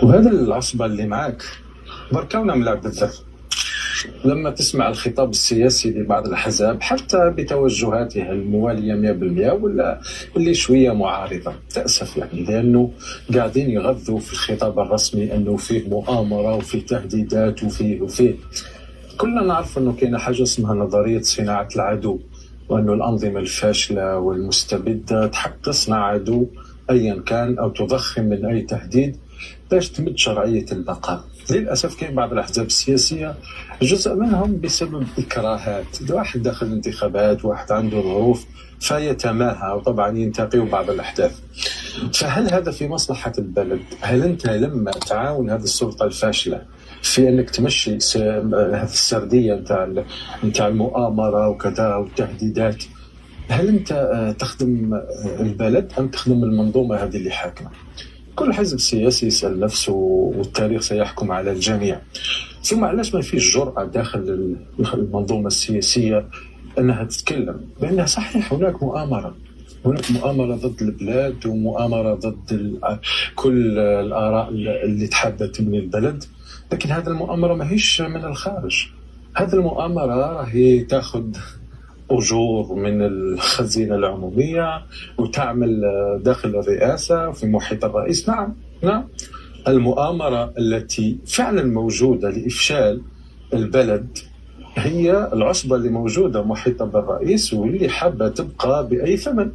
وهذا العصبة اللي معك بركونا ملعب الذر. لما تسمع الخطاب السياسي لبعض الأحزاب حتى بتوجهاتها الموالية 100% ولا اللي شوية معارضة، تأسف يعني، لأنه قاعدين يغذوا في الخطاب الرسمي أنه فيه مؤامرة وفيه تهديدات وفيه كلنا نعرف أنه كاينة حاجة اسمها نظرية صناعة العدو، وأنه الأنظمة الفاشلة والمستبدة تحب تصنع عدو أيا كان أو تضخم من أي تهديد باش تمد شرعية البقاء. للأسف كاين بعض الأحزاب السياسية جزء منهم بسبب إكراهات، واحد داخل الانتخابات، واحد عنده ظروف فيتماهى وطبعا ينتقي بعض الأحداث. فهل هذا في مصلحة البلد؟ هل أنت لما تعاون هذه السلطة الفاشلة في أنك تمشي هذه السردية نتاع المؤامرة وكذا والتهديدات، هل أنت تخدم البلد أم تخدم المنظومة هذه اللي حاكمة؟ كل حزب سياسي يسأل نفسه والتاريخ سيحكم على الجميع. ثم علاش ما فيش جرأة داخل المنظومة السياسية أنها تتكلم بأنها صحيح هناك مؤامرة، هناك مؤامرة ضد البلاد ومؤامرة ضد كل الآراء اللي تحدث من البلد، لكن هذه المؤامرة ما هيش من الخارج. هذه المؤامرة هي تأخذ أجور من الخزينة العمومية وتعمل داخل الرئاسة في محيط الرئيس. نعم نعم، المؤامرة التي فعلا موجودة لإفشال البلد هي العصبة اللي موجودة محيطة بالرئيس واللي حابة تبقى بأي ثمن،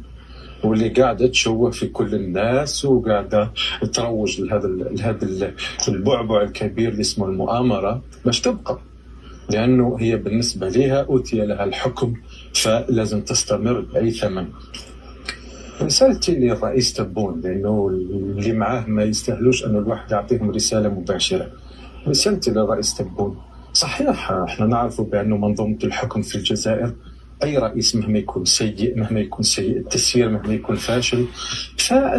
واللي قاعدة تشوه في كل الناس وقاعدة تروج لهذا البعبع الكبير اللي اسمه المؤامرة باش تبقى، لأنه هي بالنسبة لها أوتي لها الحكم فلازم تستمر بأي ثمن. رسالتي للرئيس تبون، لأنه اللي معاه ما يستاهلوش أنه الواحد يعطيهم رسالة مباشرة. رسالتي للرئيس تبون، صحيح احنا نعرف بأنه منظومة الحكم في الجزائر أي رئيس مهما يكون سيء، مهما يكون سيء التسيير، مهما يكون فاشل،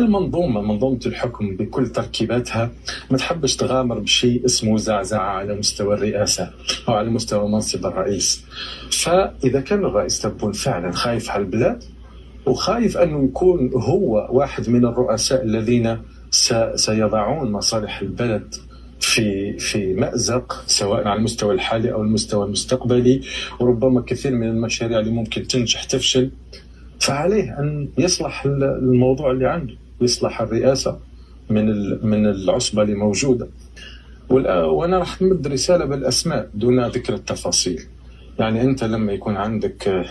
منظومة الحكم بكل تركيباتها ما تحبش تغامر بشيء اسمه زعزعة على مستوى الرئاسة أو على مستوى منصب الرئيس. فإذا كان الرئيس تبون فعلا خايف على البلاد وخايف أنه يكون هو واحد من الرؤساء الذين سيضعون مصالح البلد في مأزق سواء على المستوى الحالي أو المستوى المستقبلي، وربما كثير من المشاريع اللي ممكن تنجح تفشل، فعليه أن يصلح الموضوع اللي عنده، يصلح الرئاسة من العصبة اللي موجودة. وأنا راح نمد رسالة بالأسماء دون ذكر التفاصيل. يعني أنت لما يكون عندك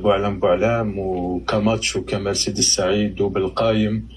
بوعلام وكماتش وكمال سيد السعيد وبالقايم